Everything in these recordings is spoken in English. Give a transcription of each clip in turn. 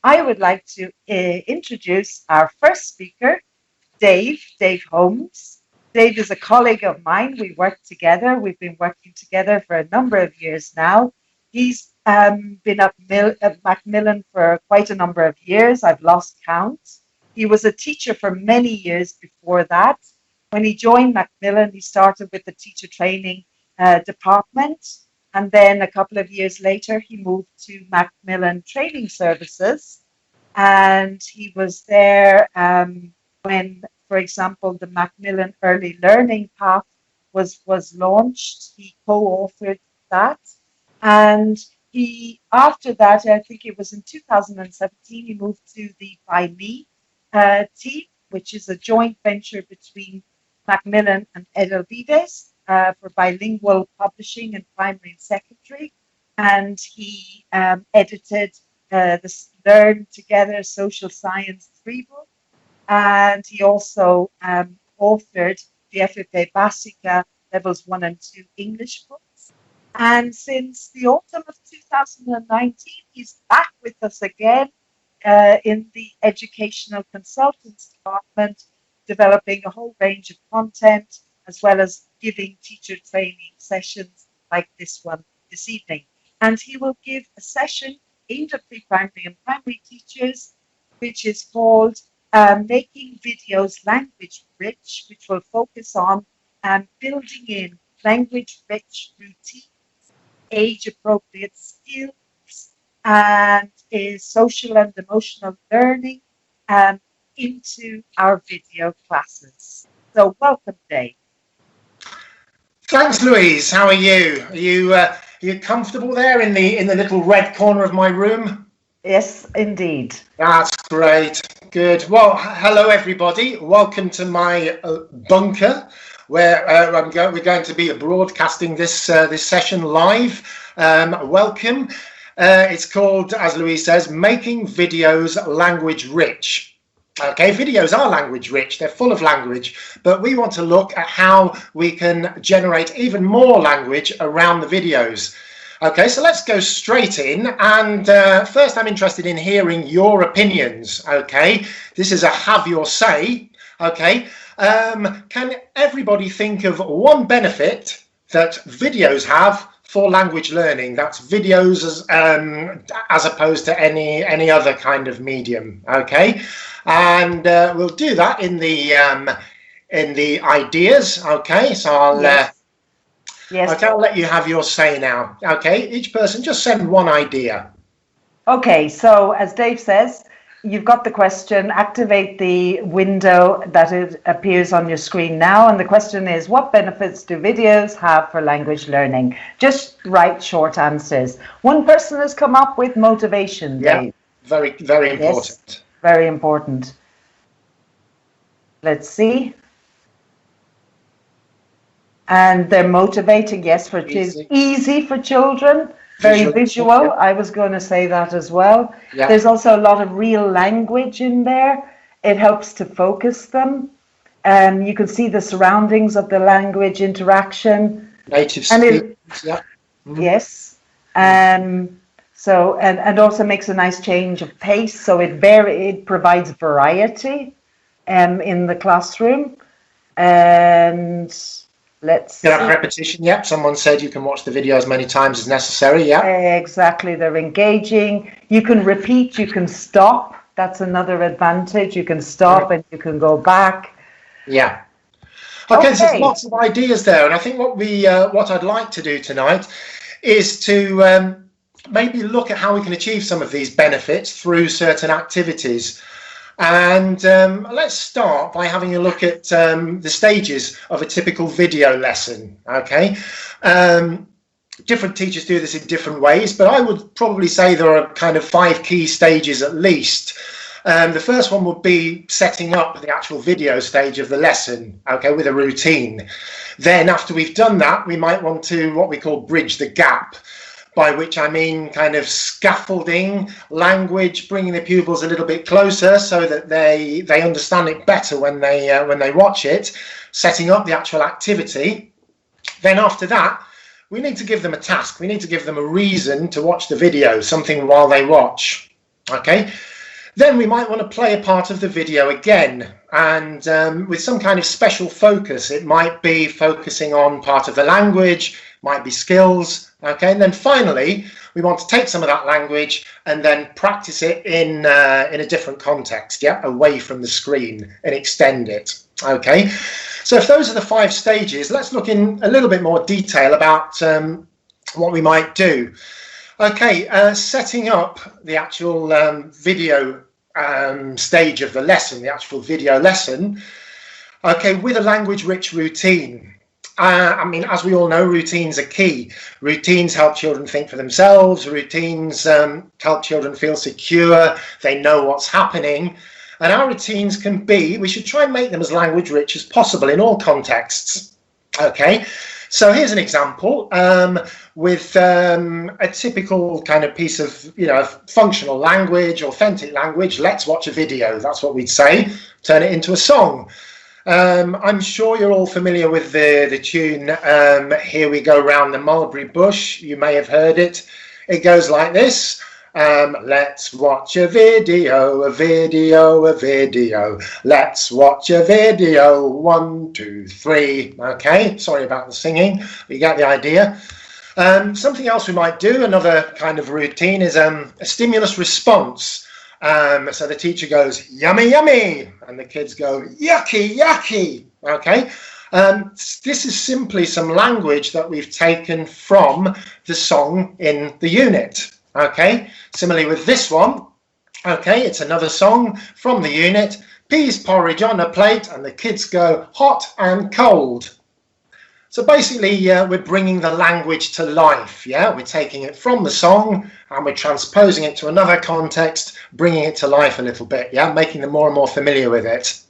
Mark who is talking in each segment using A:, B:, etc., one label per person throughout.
A: I would like to introduce our first speaker, Dave Holmes. Dave is a colleague of mine. We work together. We've been working together for a number of years now. He's been at Macmillan for quite a number of years. I've lost count. He was a teacher for many years before that. When he joined Macmillan, he started with the teacher training department. And then a couple of years later, he moved to Macmillan Training Services. And he was there when, for example, the Macmillan Early Learning Path was launched. He co-authored that. And after that, I think it was in 2017, he moved to the By Me team, which is a joint venture between Macmillan and Edelvides. For bilingual publishing in primary and secondary, and he edited the Learn Together Social Science 3 book, and he also authored the FFA Basica Levels 1 and 2 English books. And since the autumn of 2019, he's back with us again in the Educational Consultants Department, developing a whole range of content, as well as giving teacher training sessions like this one this evening. And he will give a session aimed at pre-primary and primary teachers, which is called Making Videos Language Rich, which will focus on building in language-rich routines, age-appropriate skills, and social and emotional learning into our video classes. So welcome, Dave.
B: Thanks, Louise. How are you? Are you comfortable there in the little red corner of my room?
A: Yes, indeed.
B: That's great. Good. Well, hello everybody. Welcome to my bunker, where we're going to be broadcasting this session live. Welcome. It's called, as Louise says, Making Videos Language Rich. Okay, videos are language rich, they're full of language, but we want to look at how we can generate even more language around the videos. Okay, so let's go straight in, and first I'm interested in hearing your opinions. Okay, this is a have your say. Okay, can everybody think of one benefit that videos have for language learning? That's videos as opposed to any other kind of medium. Okay, and we'll do that in the ideas. Okay, so I'll
A: yes.
B: Okay, I'll let you have your say now. Okay, each person just send one idea.
A: Okay, so as Dave says, you've got the question, activate the window that it appears on your screen now, and the question is, what benefits do videos have for language learning? Just write short answers. One person has come up with motivation, Dave.
B: Yeah, very, very important.
A: Yes, very important. Let's see. And they're motivating, yes, for easy for children. Very visual. Yeah. I was going to say that as well. Yeah. There's also a lot of real language in there. It helps to focus them. You can see the surroundings of the language interaction.
B: Native speakers, yeah.
A: Mm-hmm. Yes. So and also makes a nice change of pace. So it provides variety in the classroom. And let's see.
B: Repetition, yep. Someone said you can watch the video as many times as necessary, yeah.
A: Exactly, they're engaging. You can repeat, you can stop. That's another advantage. You can stop and you can go back.
B: Yeah. Okay, so there's lots of ideas there, and I think what I'd like to do tonight is to maybe look at how we can achieve some of these benefits through certain activities. And let's start by having a look at the stages of a typical video lesson. Okay, different teachers do this in different ways, but I would probably say there are kind of 5 key stages at least. The first one would be setting up the actual video stage of the lesson, okay, with a routine. Then after we've done that, we might want to what we call bridge the gap, by which I mean kind of scaffolding language, bringing the pupils a little bit closer so that they understand it better when they watch it, setting up the actual activity. Then after that, we need to give them a task. We need to give them a reason to watch the video, something while they watch. Okay, Then we might want to play a part of the video again, and with some kind of special focus. It might be focusing on part of the language, might be skills, okay? And then finally, we want to take some of that language and then practice it in a different context, yeah, away from the screen, and extend it, okay? So if those are the 5 stages, let's look in a little bit more detail about what we might do. Okay, setting up the actual video stage of the lesson, the actual video lesson, okay, with a language-rich routine. I mean, as we all know, routines are key. Routines help children think for themselves. Routines help children feel secure. They know what's happening. And our routines can be, we should try and make them as language-rich as possible in all contexts. Okay, so here's an example with a typical kind of piece of, functional language, authentic language. Let's watch a video. That's what we'd say. Turn it into a song. I'm sure you're all familiar with the tune, Here We Go Round the Mulberry Bush. You may have heard it. It goes like this. Let's watch a video, a video, a video. Let's watch a video. 1, 2, 3. Okay, sorry about the singing, but you get the idea. Something else we might do, another kind of routine, is a stimulus response. So the teacher goes, yummy, yummy, and the kids go, yucky, yucky. Okay, this is simply some language that we've taken from the song in the unit. Okay, similarly with this one, okay, it's another song from the unit, peas porridge on a plate, and the kids go hot and cold. So basically, we're bringing the language to life, yeah? We're taking it from the song and we're transposing it to another context, bringing it to life a little bit, yeah? Making them more and more familiar with it.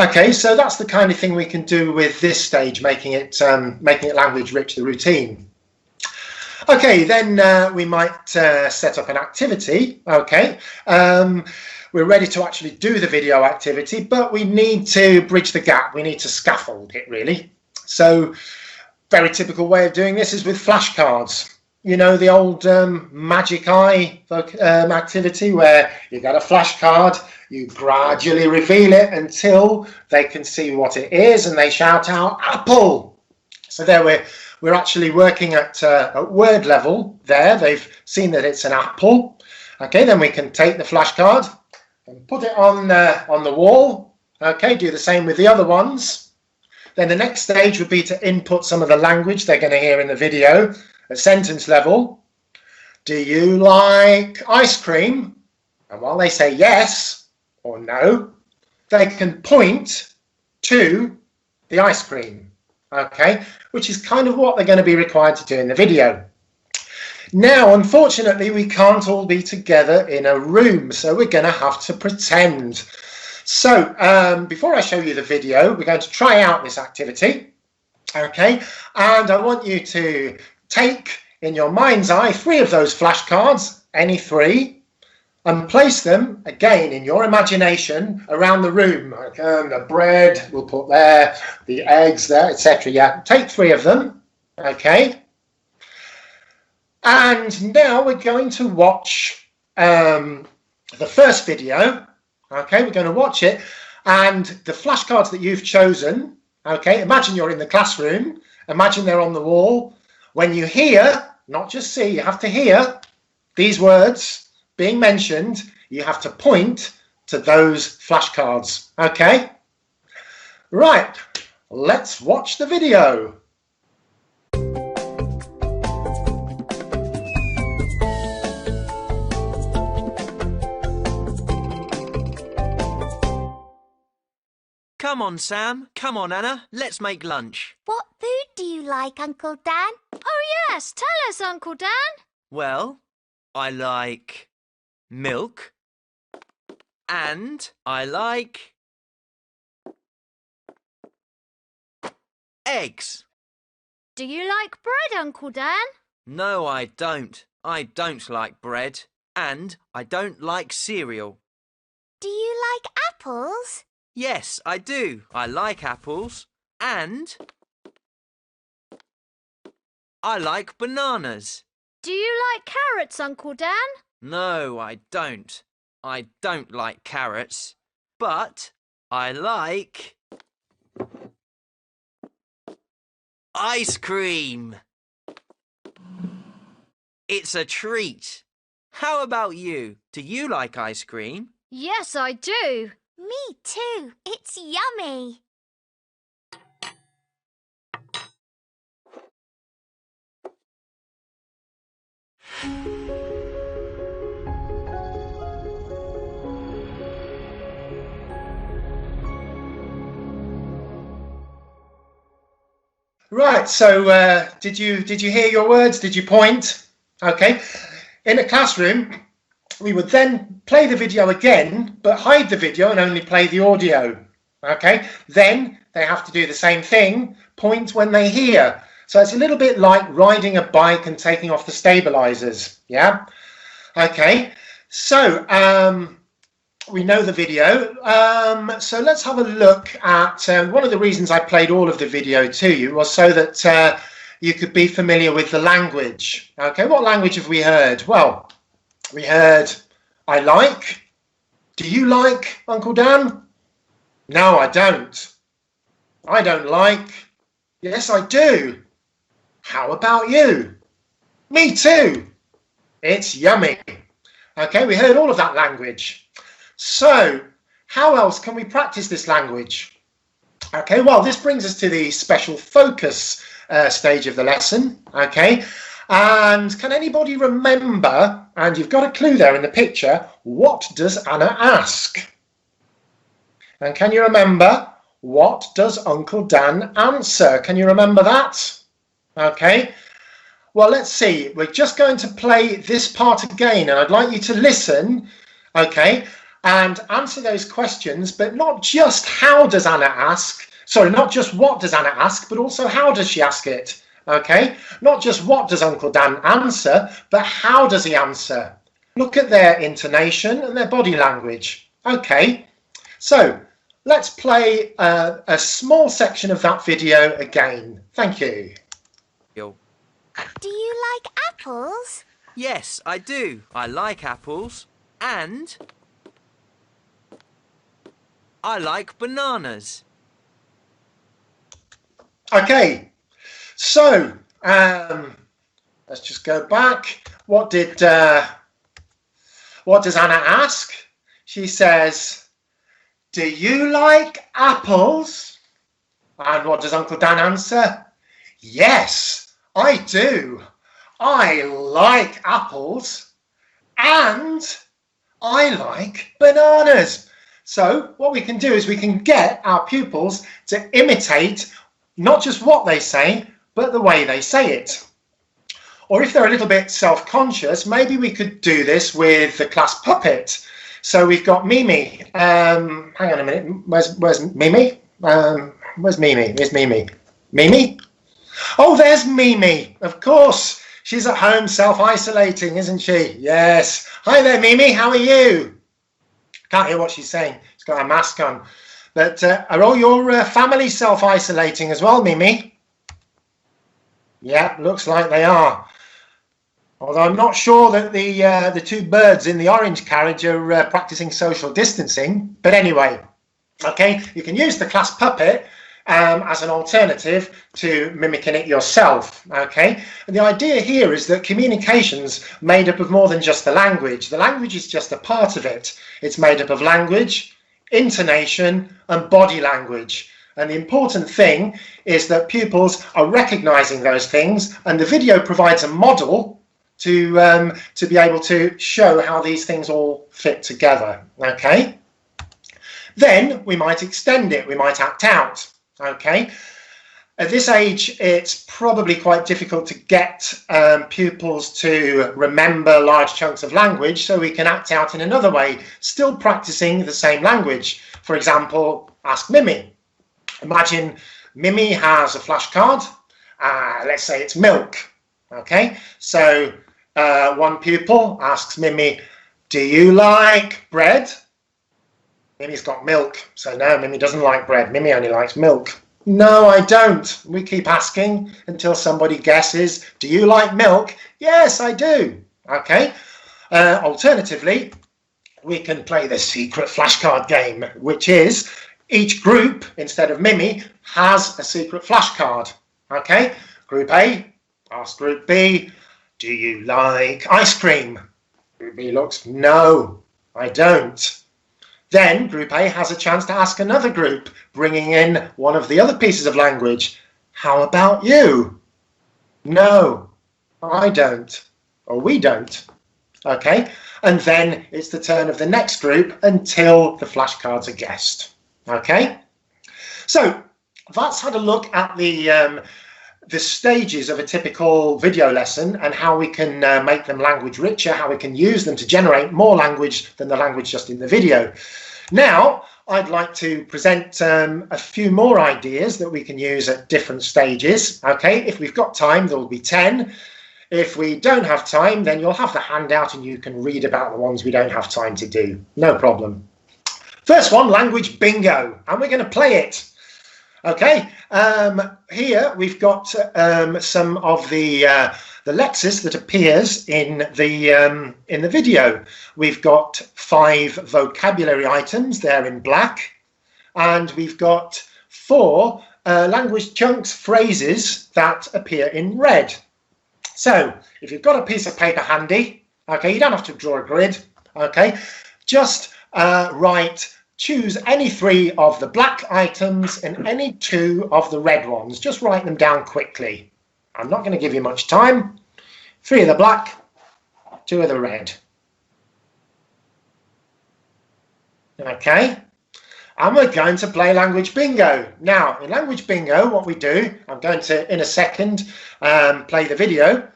B: Okay, so that's the kind of thing we can do with this stage, making it language rich, the routine. Okay, then we might set up an activity, okay? We're ready to actually do the video activity, but we need to bridge the gap. We need to scaffold it, really. So, very typical way of doing this is with flashcards. You know, the old magic eye activity where you get a flashcard, you gradually reveal it until they can see what it is and they shout out, apple. So there we're actually working at word level there. They've seen that it's an apple. Okay, then we can take the flashcard and put it on the wall. Okay, do the same with the other ones. Then the next stage would be to input some of the language they're going to hear in the video at sentence level. Do you like ice cream? And while they say yes or no, they can point to the ice cream, okay, which is kind of what they're going to be required to do in the video. Now, unfortunately, we can't all be together in a room, so we're going to have to pretend. So before I show you the video, we're going to try out this activity, okay? And I want you to take, in your mind's eye, 3 of those flashcards, any 3, and place them, again, in your imagination, around the room. Okay, the bread, we'll put there, the eggs there, etc. Yeah, take 3 of them, okay? And now we're going to watch the first video. Okay, we're going to watch it, and the flashcards that you've chosen, okay, imagine you're in the classroom, imagine they're on the wall. When you hear, not just see, you have to hear these words being mentioned, you have to point to those flashcards, okay? Right, let's watch the video.
C: Come on, Sam. Come on, Anna. Let's make lunch.
D: What food do you like, Uncle Dan?
E: Oh, yes. Tell us, Uncle Dan.
C: Well, I like milk and I like eggs.
E: Do you like bread, Uncle Dan?
C: No, I don't. I don't like bread and I don't like cereal.
D: Do you like apples?
C: Yes, I do. I like apples and I like bananas.
E: Do you like carrots, Uncle Dan?
C: No, I don't. I don't like carrots, but I like ice cream. It's a treat. How about you? Do you like ice cream?
E: Yes, I do.
D: Me too. It's yummy.
B: Right, so did you hear your words? Did you point? Okay. In a classroom, we would then play the video again, but hide the video and only play the audio. Okay. Then they have to do the same thing, point when they hear. So it's a little bit like riding a bike and taking off the stabilizers. Yeah. Okay. So we know the video. So let's have a look at one of the reasons I played all of the video to you was so that you could be familiar with the language. Okay, what language have we heard? Well, we heard I like. Do you like, Uncle Dan? No, I don't. I don't like. Yes, I do. How about you? Me too. It's yummy. Okay, we heard all of that language. So, how else can we practice this language? Okay, well, this brings us to the special focus stage of the lesson. Okay, and can anybody remember, and you've got a clue there in the picture, what does Anna ask? And can you remember, what does Uncle Dan answer? Can you remember that? Okay, well, let's see. We're just going to play this part again, and I'd like you to listen, okay, and answer those questions, but not just how does Anna ask, sorry, not just what does Anna ask, but also how does she ask it, okay? Not just what does Uncle Dan answer, but how does he answer? Look at their intonation and their body language. Okay, so let's play a small section of that video again. Thank you.
C: Yo.
D: Do you like apples?
C: Yes, I do. I like apples and I like bananas.
B: Okay, so let's just go back. What does Anna ask? She says, do you like apples? And what does Uncle Dan answer? Yes, I do. I like apples and I like bananas. So what we can do is we can get our pupils to imitate not just what they say, but the way they say it. Or if they're a little bit self-conscious, maybe we could do this with the class puppet. So we've got Mimi. Hang on a minute. Where's Mimi? Where's Mimi? Here's Mimi. Mimi? Oh, there's Mimi. Of course. She's at home self-isolating, isn't she? Yes. Hi there, Mimi. How are you? Can't hear what she's saying. She's got a mask on. But are all your family self-isolating as well, Mimi? Yeah, looks like they are. Although I'm not sure that the two birds in the orange carriage are practicing social distancing. But anyway, okay, you can use the class puppet as an alternative to mimicking it yourself, okay? And the idea here is that communication's made up of more than just the language. The language is just a part of it. It's made up of language, intonation, and body language. And the important thing is that pupils are recognizing those things, and the video provides a model to be able to show how these things all fit together, okay? Then we might extend it, we might act out. Okay, at this age, it's probably quite difficult to get pupils to remember large chunks of language, so we can act out in another way, still practicing the same language. For example, ask Mimi. Imagine Mimi has a flashcard. Let's say it's milk. Okay, so one pupil asks Mimi, do you like bread? Mimi's got milk, so no, Mimi doesn't like bread. Mimi only likes milk. No, I don't. We keep asking until somebody guesses, do you like milk? Yes, I do. Okay. Alternatively, we can play the secret flashcard game, which is each group, instead of Mimi, has a secret flashcard. Okay, Group A asks Group B, do you like ice cream? Group B looks, no, I don't. Then Group A has a chance to ask another group, bringing in one of the other pieces of language. How about you? No, I don't, or we don't. Okay, and then it's the turn of the next group until the flashcards are guessed. Okay, so that's had a look at the stages of a typical video lesson and how we can make them language richer, how we can use them to generate more language than the language just in the video. Now, I'd like to present a few more ideas that we can use at different stages. Okay, if we've got time, there will be 10. If we don't have time, then you'll have the handout and you can read about the ones we don't have time to do. No problem. First one, language bingo, and we're going to play it. Okay, here we've got some of the lexis that appears in the video. We've got 5 vocabulary items there in black, and we've got 4 language chunks, phrases that appear in red. So if you've got a piece of paper handy, okay, you don't have to draw a grid, okay, just choose any 3 of the black items and any 2 of the red ones. Just write them down quickly. I'm not going to give you much time. 3 of the black, 2 of the red. Okay, and we're going to play language bingo. Now, in language bingo, what we do, I'm going to, in a second, play the video.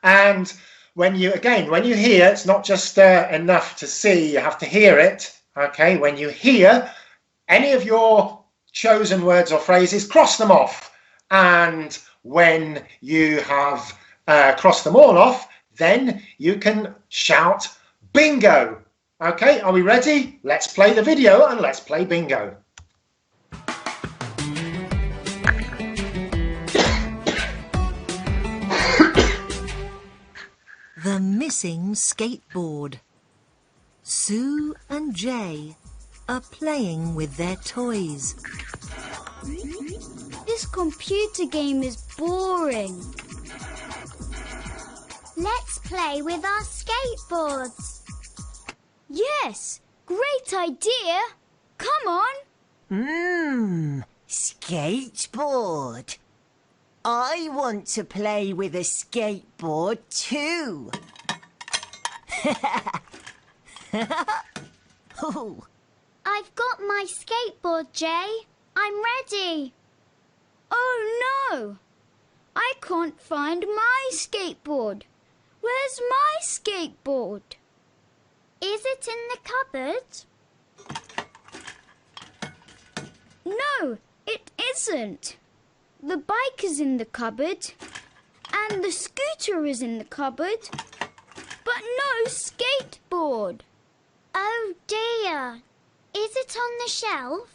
B: And when you hear, it's not just enough to see, you have to hear it. Okay, when you hear any of your chosen words or phrases, cross them off. And when you have crossed them all off, then you can shout bingo. Okay, are we ready? Let's play the video and let's play bingo.
F: The Missing Skateboard. Sue and Jay are playing with their toys.
E: This computer game is boring.
D: Let's play with our skateboards.
E: Yes, great idea. Come on.
G: Skateboard. I want to play with a skateboard too.
D: I've got my skateboard, Jay. I'm ready.
E: Oh no! I can't find my skateboard. Where's my skateboard?
D: Is it in the cupboard?
E: No, it isn't. The bike is in the cupboard, and the scooter is in the cupboard, but no skateboard.
D: Oh dear. Is it on the shelf?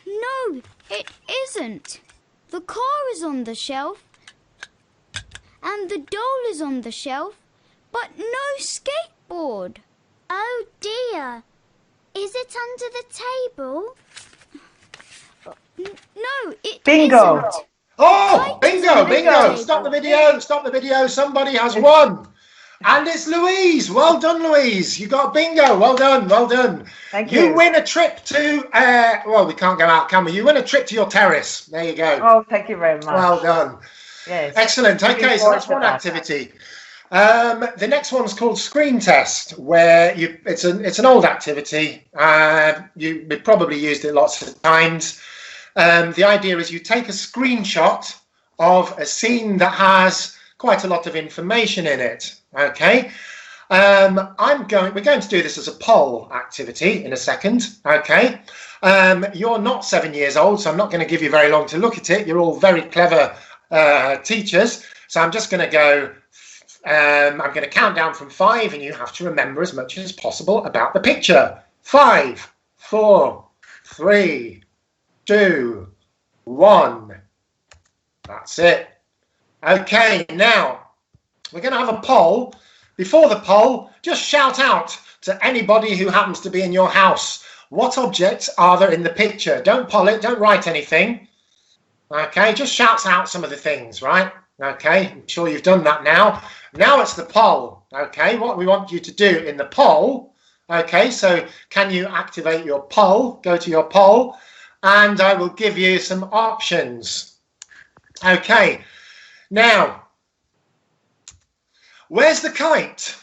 E: No, it isn't. The car is on the shelf, and the doll is on the shelf, but no skateboard.
D: Oh dear. Is it under the table?
E: No, it
A: Bingo.
E: isn't.
B: Oh, bingo, bingo.
E: Bingo.
B: Stop the video. Somebody has won. And it's Louise. Well done, Louise. You got bingo. Well done.
A: Thank you.
B: You win a trip to, well, we can't go out, can we? You win a trip to your terrace. There you go.
A: Oh, thank you very much.
B: Well done.
A: Yes.
B: Excellent.
A: Looking
B: Okay, so
A: forward
B: that's
A: to
B: one
A: that.
B: activity. The next one's called screen test, where it's an old activity. You've probably used it lots of times. The idea is you take a screenshot of a scene that has quite a lot of information in it. Okay, we're going to do this as a poll activity in a second. Okay, you're not 7 years old, so I'm not going to give you very long to look at it. You're all very clever teachers, so I'm just going to go. I'm going to count down from 5, and you have to remember as much as possible about the picture. 5, 4, 3, 2, 1. That's it. Okay, now we're going to have a poll, before the poll, just shout out to anybody who happens to be in your house. What objects are there in the picture? Don't poll it, don't write anything. Okay, just shout out some of the things, right? Okay, I'm sure you've done that now. Now it's the poll. Okay, what we want you to do in the poll. Okay, so can you activate your poll? Go to your poll and I will give you some options. Okay, now, where's the kite?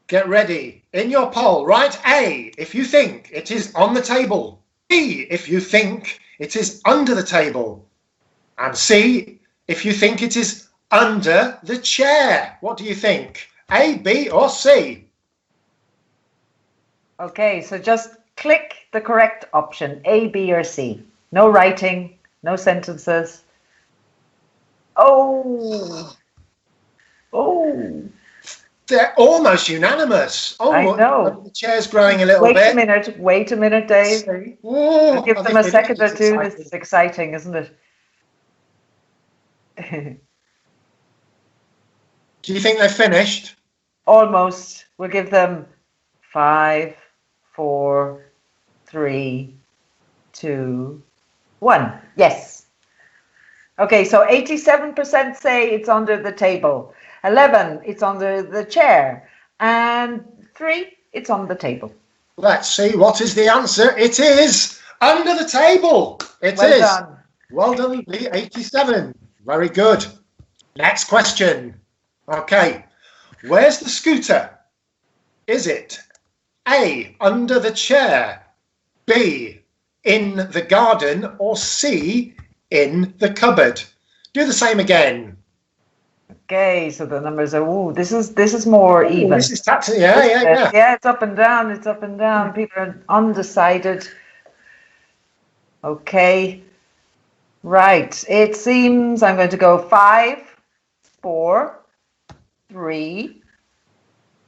B: Get ready. In your poll, write A if you think it is on the table. B if you think it is under the table. And C if you think it is under the chair. What do you think? A, B or C?
A: Okay, so just click the correct option, A, B or C. No writing, no sentences. Oh,
B: They're almost unanimous. Oh,
A: I know.
B: The chair's growing a little bit.
A: Wait a minute, Dave.
B: Oh,
A: Give
B: I
A: them a
B: think
A: second or
B: it's
A: two.
B: exciting.
A: This is exciting, isn't it?
B: Do you think they're finished?
A: Almost. We'll give them 5, 4, 3, 2, 1. Yes. Okay, so 87% say it's under the table. 11, it's under the chair. And 3, it's on the table.
B: Let's see, what is the answer? It is under the table. It
A: Well
B: is.
A: done.
B: Well done, Lee, 87. Very good. Next question. Okay, where's the scooter? Is it A, under the chair, B, in the garden, or C, in the cupboard? Do the same again.
A: Okay, so the numbers are, this is more even.
B: This is taxing, yeah.
A: Yeah, it's up and down, it's up and down. People are undecided. Okay. Right, it seems I'm going to go 5, 4, 3,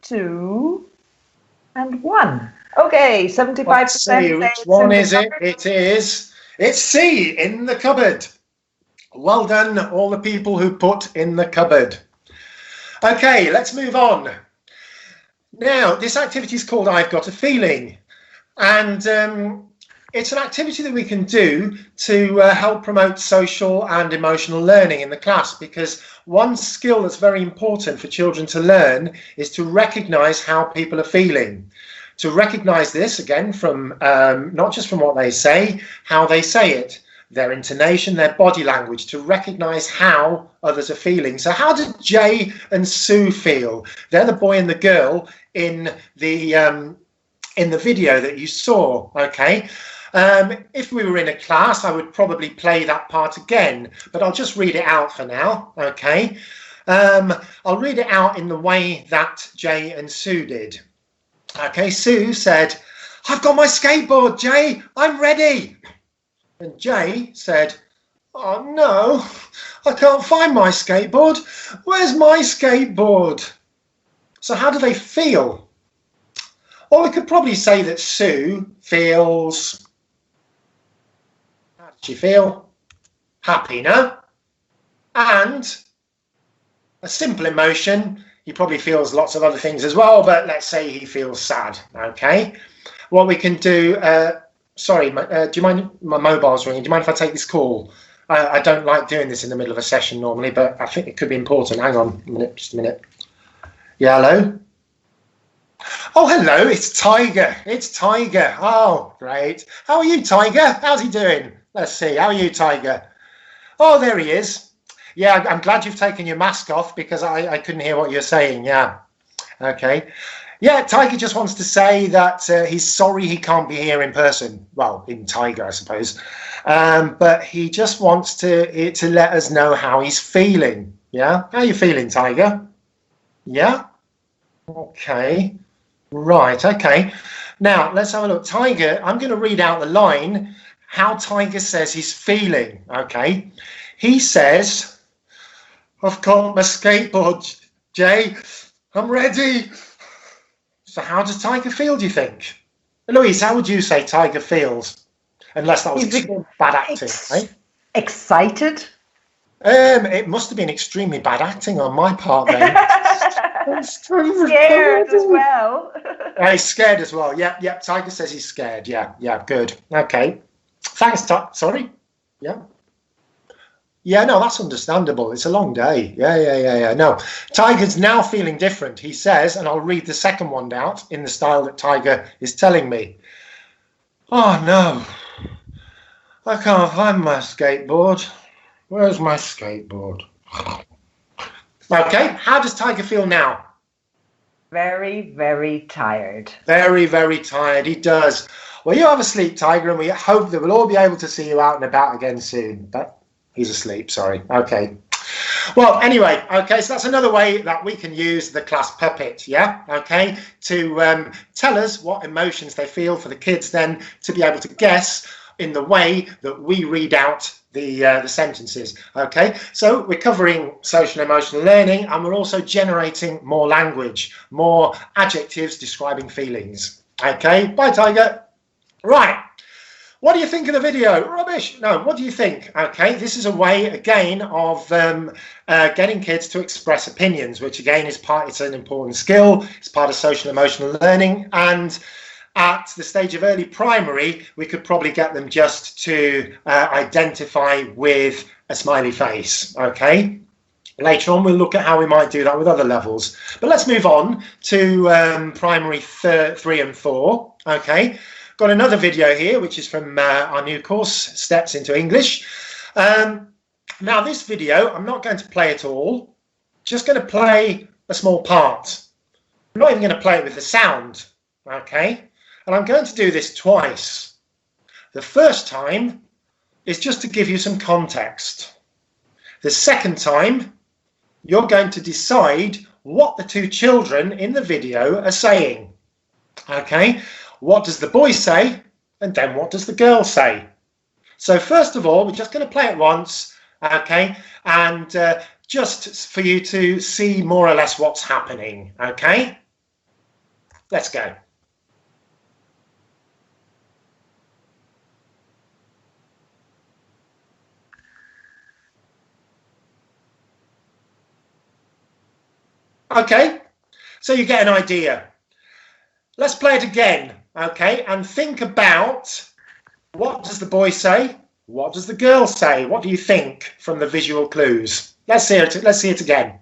A: 2, and 1. Okay, 75%.
B: Let's see, which one is it? It's C, in the cupboard. Well done, all the people who put in the cupboard. Okay, let's move on. Now, this activity is called I've Got a Feeling. And it's an activity that we can do to help promote social and emotional learning in the class, because one skill that's very important for children to learn is to recognise how people are feeling. To recognise this, again, from not just from what they say, how they say it, their intonation, their body language, to recognise how others are feeling. So how did Jay and Sue feel? They're the boy and the girl in the video that you saw, okay? If we were in a class, I would probably play that part again, but I'll just read it out for now, okay? I'll read it out in the way that Jay and Sue did. Okay, Sue said, "I've got my skateboard, Jay, I'm ready." And Jay said, "Oh no, I can't find my skateboard. Where's my skateboard?" So how do they feel? Well, we could probably say that Sue feels, how does she feel? Happy, no? And a simple emotion, he probably feels lots of other things as well, but let's say he feels sad, okay? What we can do, sorry, do you mind, my mobile's ringing, do you mind if I take this call? I don't like doing this in the middle of a session normally, but I think it could be important. Hang on a minute, just a minute. Yeah, hello? Oh, hello, it's Tiger. It's Tiger. Oh, great. How are you, Tiger? How's he doing? Let's see. How are you, Tiger? Oh, there he is. Yeah, I'm glad you've taken your mask off because I couldn't hear what you're saying. Yeah. Okay. Yeah, Tiger just wants to say that he's sorry he can't be here in person. Well, in Tiger, I suppose. But he just wants to let us know how he's feeling. Yeah? How are you feeling, Tiger? Yeah? Okay. Right, okay. Now, let's have a look. Tiger, I'm going to read out the line, how Tiger says he's feeling, okay? He says, "I've got my skateboard, Jay. I'm ready." So how does Tiger feel, do you think? Louise, how would you say Tiger feels? Unless that was bad acting, right?
A: Excited?
B: It must have been extremely bad acting on my part then.
A: Scared as well.
B: He's scared as well. Yep. Tiger says he's scared. Yeah. Good. Okay. Thanks, Sorry. Yeah. Yeah, no, that's understandable. It's a long day. Yeah. No, Tiger's now feeling different. He says, and I'll read the second one out in the style that Tiger is telling me. Oh, no. I can't find my skateboard. Where's my skateboard? Okay, how does Tiger feel now?
A: Very, very tired.
B: Very, very tired. He does. Well, you have a sleep, Tiger, and we hope that we'll all be able to see you out and about again soon. But he's asleep, sorry. Okay. Well, anyway, okay, so that's another way that we can use the class puppet, yeah? Okay, to tell us what emotions they feel, for the kids then to be able to guess in the way that we read out the sentences. Okay, so we're covering social and emotional learning, and we're also generating more language, more adjectives describing feelings. Okay, bye, Tiger. Right, what do you think of the video? Rubbish. No, what do you think? Okay, this is a way again of getting kids to express opinions, which again is it's an important skill. It's part of social and emotional learning, and at the stage of early primary, we could probably get them just to identify with a smiley face, okay? Later on, we'll look at how we might do that with other levels. But let's move on to primary 3 and 4, okay? Got another video here, which is from our new course, Steps into English. Now, this video, I'm not going to play it all, just going to play a small part. I'm not even going to play it with the sound, okay? And I'm going to do this twice. The first time is just to give you some context. The second time, you're going to decide what the two children in the video are saying. Okay, what does the boy say? And then what does the girl say? So first of all, we're just going to play it once, okay, and just for you to see more or less what's happening, okay? Let's go. Okay, so you get an idea. Let's play it again, okay, and think about what does the boy say? What does the girl say? What do you think from the visual clues? Let's see it again.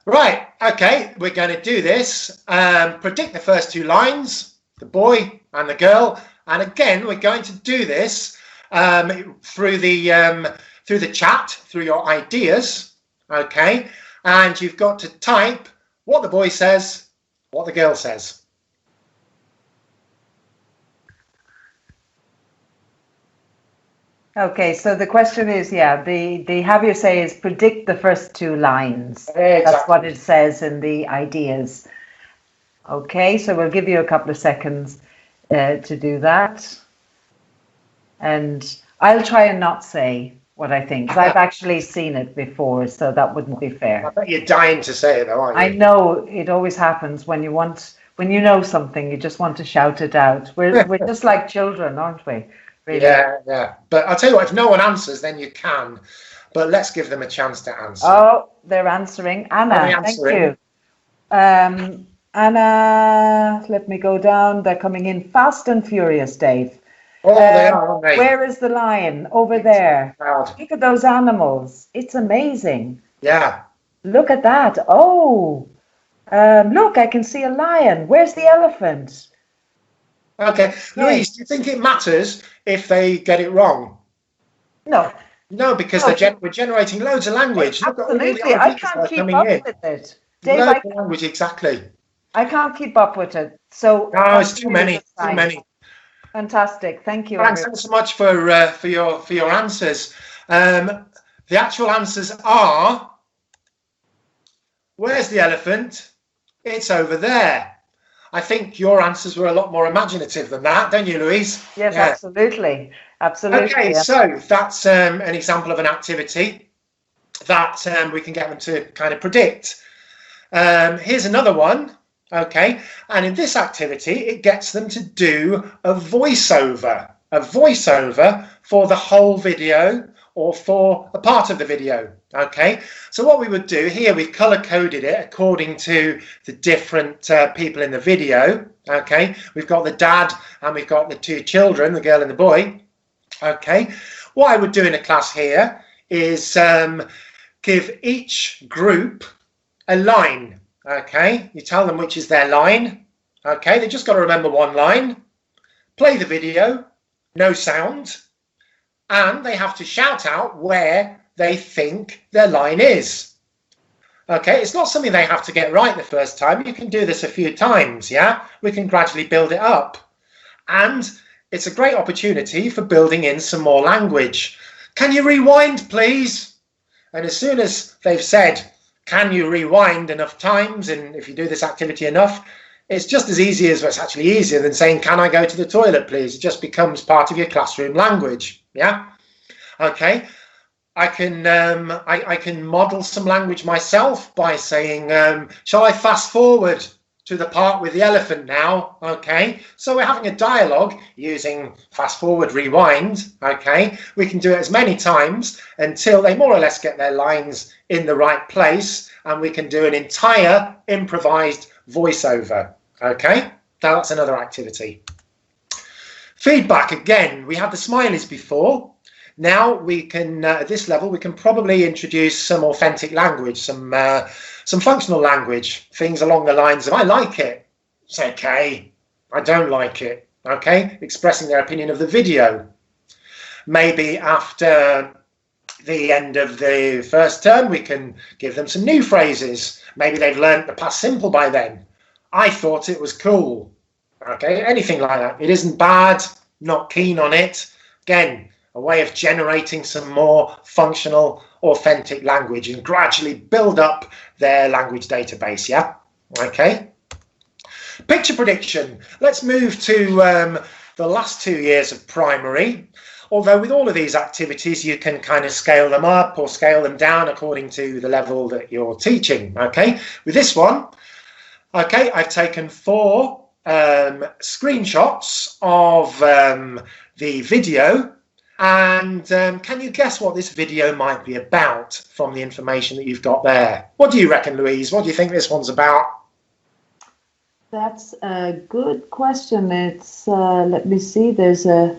B: Right, okay, we're going to do this. Predict the first two lines. The boy and the girl, and again we're going to do this through the chat, through your ideas, okay, and you've got to type what the boy says, what the girl says.
A: Okay, so the question is, the have you say is predict the first two lines.
B: Exactly.
A: That's what it says in the ideas. Okay, so we'll give you a couple of seconds to do that. And I'll try and not say what I think, 'cause I've actually seen it before, so that wouldn't be fair.
B: I bet you're dying to say it though, aren't you?
A: I know it always happens when you know something, you just want to shout it out. We're just like children, aren't we? Really?
B: Yeah. But I'll tell you what, if no one answers, then you can. But let's give them a chance to answer.
A: Oh, they're answering. Anna, thank you. Anna, let me go down. They're coming in fast and furious, Dave.
B: Oh, they are, aren't they?
A: Where is the lion? Over there.
B: Proud.
A: Look at those animals. It's amazing.
B: Yeah.
A: Look at that. Oh, look, I can see a lion. Where's the elephant?
B: Okay. Louise, do you think it matters if they get it wrong?
A: No.
B: No, because we're generating loads of language.
A: Absolutely. I can't keep up with it. Dave,
B: Loads of language, exactly.
A: I can't keep up with it. So
B: no, it's too many. Too many.
A: Fantastic. Thank you.
B: Thanks so much for your answers. The actual answers are: where's the elephant? It's over there. I think your answers were a lot more imaginative than that, don't you, Louise?
A: Yes, yeah. Absolutely.
B: Okay, yeah. So that's an example of an activity that we can get them to kind of predict. Here's another one. Okay, and in this activity, it gets them to do a voiceover for the whole video or for a part of the video. Okay, so what we would do here, we've color coded it according to the different people in the video. Okay, we've got the dad and we've got the two children, the girl and the boy. Okay, what I would do in a class here is give each group a line. Okay, you tell them which is their line. Okay, they just got to remember one line. Play the video, no sound, and they have to shout out where they think their line is. Okay, it's not something they have to get right the first time. You can do this a few times, yeah? We can gradually build it up. And it's a great opportunity for building in some more language. Can you rewind, please? And as soon as they've said, can you rewind enough times, and if you do this activity enough, it's just as easy as, it's actually easier than saying, can I go to the toilet, please? It just becomes part of your classroom language, yeah? Okay, I can model some language myself by saying, shall I fast forward to the part with the elephant now? Okay, so we're having a dialogue using fast forward, rewind. Okay, we can do it as many times until they more or less get their lines in the right place, and we can do an entire improvised voiceover. Okay, that's another activity. Feedback, again, we had the smileys before. Now we can, at this level, we can probably introduce some authentic language, some functional language, things along the lines of, I like it, it's okay, I don't like it, okay, expressing their opinion of the video. Maybe after the end of the first term, we can give them some new phrases. Maybe they've learnt the past simple by then. I thought it was cool, okay, anything like that. It isn't bad, not keen on it. Again, a way of generating some more functional, authentic language and gradually build up their language database, yeah? Okay. Picture prediction. Let's move to the last 2 years of primary. Although with all of these activities, you can kind of scale them up or scale them down according to the level that you're teaching, okay? With this one, okay, I've taken 4 screenshots of the video. And can you guess what this video might be about from the information that you've got there? What do you reckon, Louise? What do you think this one's about?
A: That's a good question. It's, let me see, the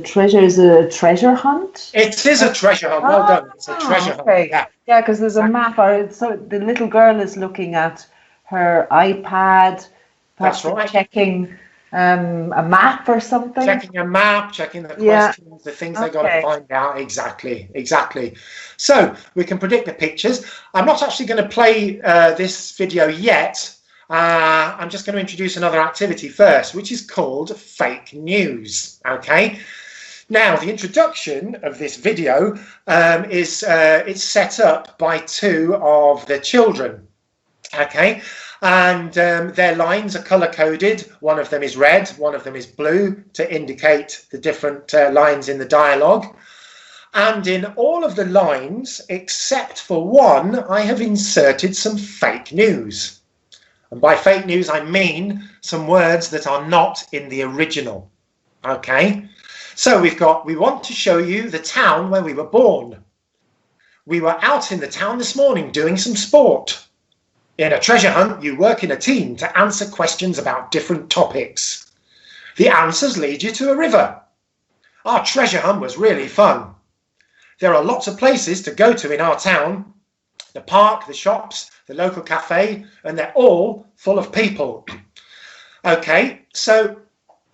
A: treasure is a treasure hunt?
B: It is a treasure hunt. Well done. It's a treasure hunt. Yeah,
A: yeah, because there's a map. So the little girl is looking at her iPad, perhaps
B: that's right.
A: Checking a map or something.
B: Checking a map, checking the questions, the things they got to find out. Exactly. So we can predict the pictures. I'm not actually going to play this video yet. I'm just going to introduce another activity first, which is called fake news. Okay. Now, the introduction of this video is it's set up by 2 of the children. Okay. And their lines are color coded. One of them is red, one of them is blue to indicate the different lines in the dialogue. And in all of the lines, except for one, I have inserted some fake news. And by fake news, I mean some words that are not in the original. Okay, so we want to show you the town where we were born. We were out in the town this morning doing some sport. In a treasure hunt, you work in a team to answer questions about different topics. The answers lead you to a river. Our treasure hunt was really fun. There are lots of places to go to in our town. The park, the shops, the local cafe, and they're all full of people. Okay, so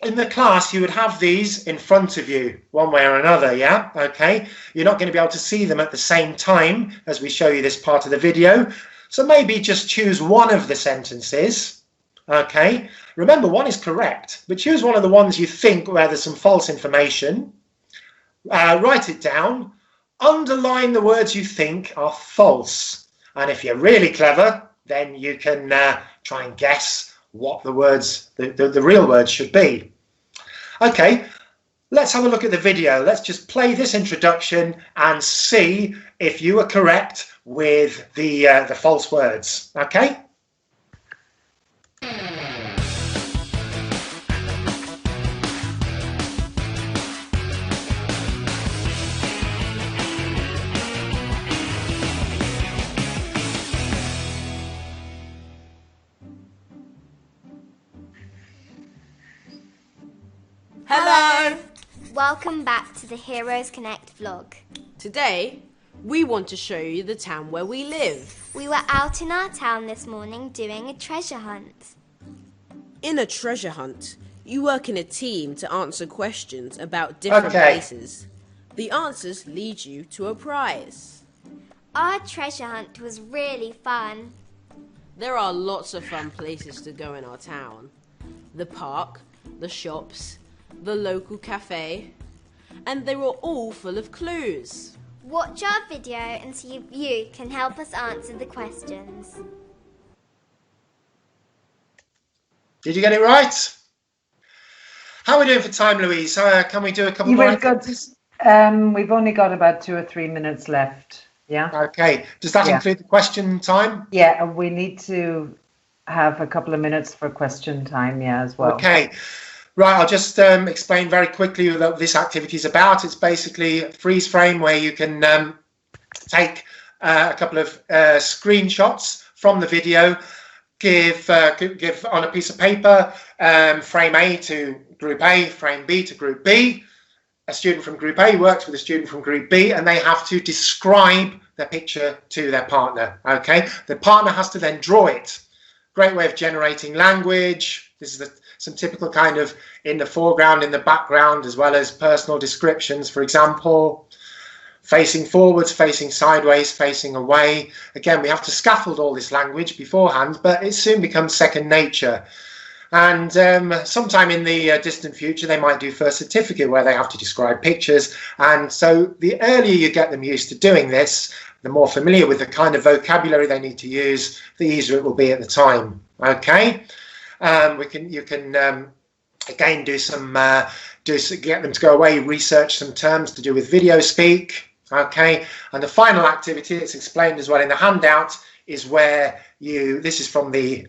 B: in the class, you would have these in front of you, one way or another, yeah? Okay, you're not going to be able to see them at the same time as we show you this part of the video. So maybe just choose one of the sentences, okay? Remember, one is correct, but choose one of the ones you think where there's some false information. Write it down. Underline the words you think are false. And if you're really clever, then you can try and guess what the words, the real words should be. Okay, let's have a look at the video. Let's just play this introduction and see if you are correct with the false words. Okay.
H: Hello!
I: Welcome back to the Heroes Connect vlog.
H: Today, we want to show you the town where we live.
I: We were out in our town this morning doing a treasure hunt.
H: In a treasure hunt, you work in a team to answer questions about different places. The answers lead you to a prize.
I: Our treasure hunt was really fun.
H: There are lots of fun places to go in our town. The park, the shops, the local cafe, and they were all full of clues.
I: Watch our video and see if you can help us answer the questions.
B: Did you get it right? How are we doing for time, Louise? Can we do a couple more activities?
A: We've only got about 2 or 3 minutes left. Yeah.
B: Okay. Does that include the question time?
A: Yeah, we need to have a couple of minutes for question time, as well.
B: Okay. Right, I'll just explain very quickly what this activity is about. It's basically a freeze frame where you can take a couple of screenshots from the video, give on a piece of paper, frame A to group A, frame B to group B. A student from group A works with a student from group B, and they have to describe their picture to their partner. Okay, the partner has to then draw it. Great way of generating language. This is some typical kind of in the foreground, in the background, as well as personal descriptions, for example, facing forwards, facing sideways, facing away. Again, we have to scaffold all this language beforehand, but it soon becomes second nature. And sometime in the distant future, they might do first certificate where they have to describe pictures. And so the earlier you get them used to doing this, the more familiar with the kind of vocabulary they need to use, the easier it will be at the time. Okay, you can again get them to go away, research some terms to do with video speak. Okay, and the final activity that's explained as well in the handout is where this is from the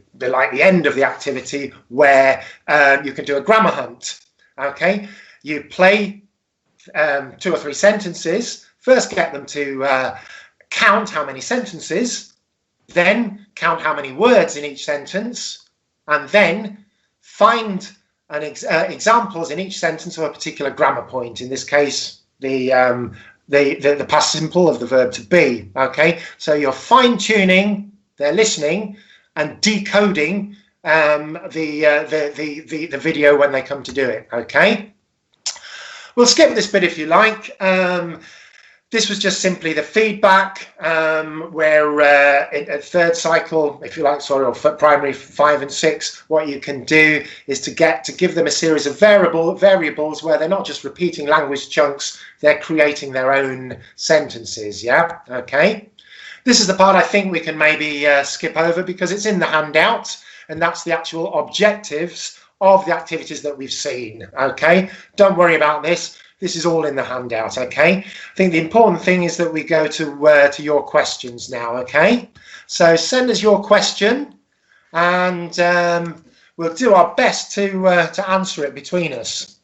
B: end of the activity, where you can do a grammar hunt. Okay, you play 2 or 3 sentences. First, get them to count how many sentences, then count how many words in each sentence, and then find examples in each sentence of a particular grammar point. In this case, the past simple of the verb to be. Okay, so you're fine-tuning their listening and decoding the video when they come to do it. Okay, we'll skip this bit if you like. This was just simply the feedback, where at third cycle, if you like, or primary 5 and 6, what you can do is to give them a series of variables where they're not just repeating language chunks, they're creating their own sentences. Yeah, okay. This is the part I think we can maybe skip over because it's in the handout, and that's the actual objectives of the activities that we've seen. Okay, don't worry about this. This is all in the handout, okay? I think the important thing is that we go to your questions now, okay? So send us your question, and we'll do our best to answer it between us.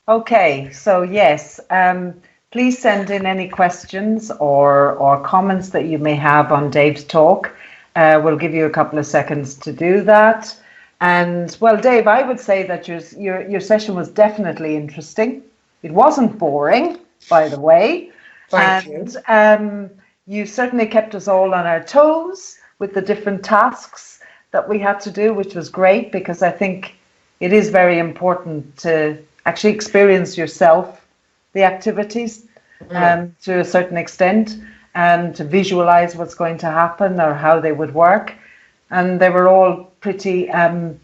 A: Okay, so yes, please send in any questions or comments that you may have on Dave's talk. We'll give you a couple of seconds to do that. And well, Dave, I would say that your session was definitely interesting. It wasn't boring, by the way.
B: Thank you.
A: And you certainly kept us all on our toes with the different tasks that we had to do, which was great, because I think it is very important to actually experience yourself the activities to a certain extent, and to visualize what's going to happen or how they would work. And they were all pretty, I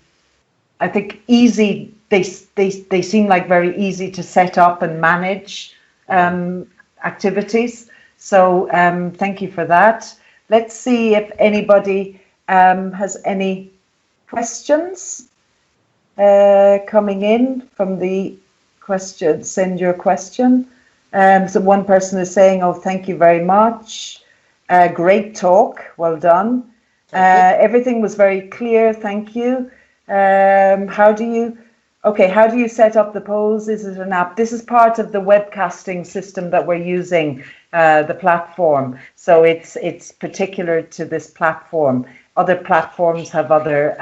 A: think, easy. They seem like very easy to set up and manage activities. So thank you for that. Let's see if anybody has any questions coming in from the question. Send your question. So one person is saying, "Oh, thank you very much. Great talk. Well done. Everything was very clear. Thank you. How do you set up the pose? Is it an app?" This is part of the webcasting system that we're using, the platform. So it's particular to this platform. other platforms have other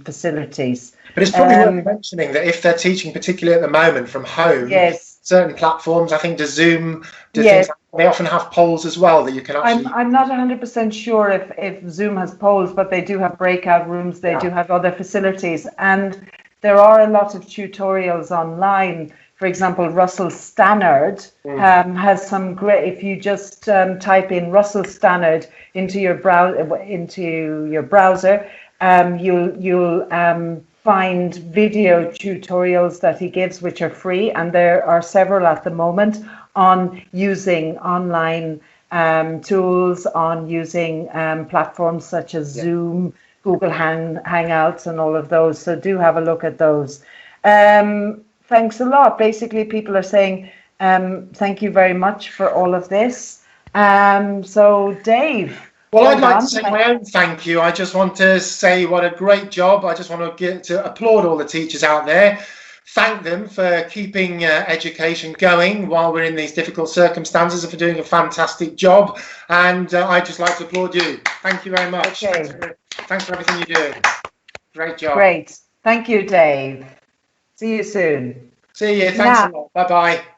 A: facilities.
B: But it's probably worth mentioning that if they're teaching, particularly at the moment from home,
A: yes,
B: certain platforms, I think, Zoom,
A: yes,
B: things, they often have polls as well that you can actually.
A: I'm not 100% sure if Zoom has polls, but they do have breakout rooms. They do have other facilities, and there are a lot of tutorials online. For example, Russell Stannard has some great. If you just type in Russell Stannard into your browser, you'll find video tutorials that he gives, which are free, and there are several at the moment on using online tools, on using platforms such as Zoom, Google Hangouts, and all of those. So do have a look at those. Thanks a lot. Basically, people are saying thank you very much for all of this. So Dave.
B: Well, I'd like to say my own thank you. I just want to say what a great job. I just want to applaud all the teachers out there. Thank them for keeping education going while we're in these difficult circumstances and for doing a fantastic job. And I'd just like to applaud you. Thank you very much.
A: Okay.
B: Thanks for everything you do. Great job.
A: Great. Thank you, Dave. See you soon.
B: See you. Thanks a lot. Bye-bye.